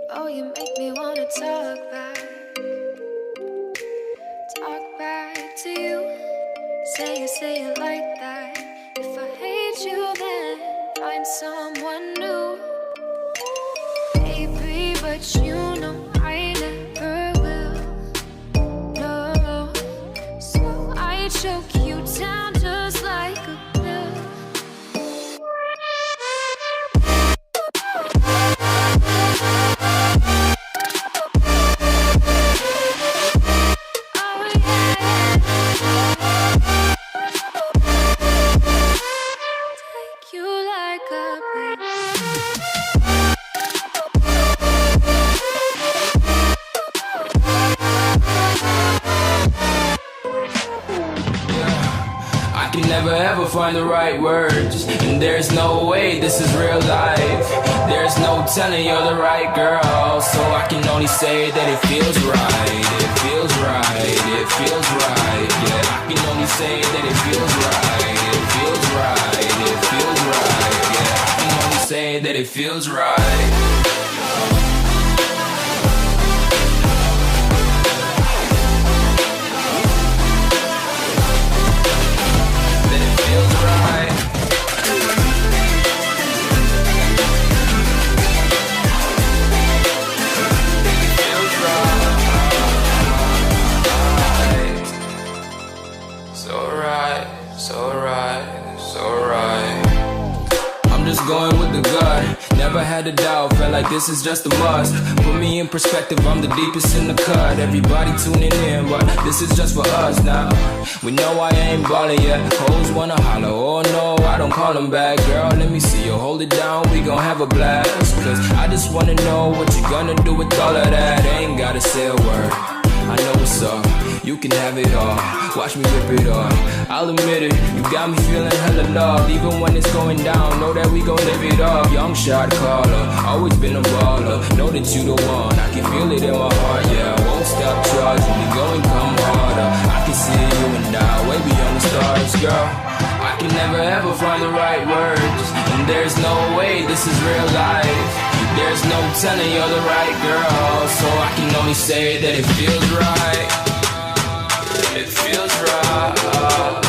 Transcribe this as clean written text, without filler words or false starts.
Oh, you make me wanna talk back to you. Say it like that. If I hate you, then find someone new. Baby, but you know I never will. No, so I choke you down just like a pill. Never ever find the right words, and there's no way this is real life. There's no telling you're the right girl, so I can only say that it feels right. It feels right, it feels right. Yeah, I can only say that it feels right. It feels right, it feels right. Yeah, I can only say that it feels right. Going with the gut, never had a doubt, felt like this is just a must. Put me in perspective, I'm the deepest in the cut. Everybody tuning in, but this is just for us now. We know I ain't ballin' yet, hoes wanna holler, oh no, I don't call them back. Girl, let me see you hold it down, we gon' have a blast. Cause I just wanna know what you gonna do with all of that. Ain't gotta say a word, I know what's up. You can have it all, watch me rip it off. I'll admit it, you got me feeling hella love. Even when it's going down, know that we gon' live it up. Young shot caller, always been a baller. Know that you the one, I can feel it in my heart. Yeah, I won't stop charging, we going come harder. I can see you and I, way beyond the stars, girl. I can never ever find the right words, and there's no way this is real life. There's no telling you're the right girl, so I can only say that it feels right. It feels right.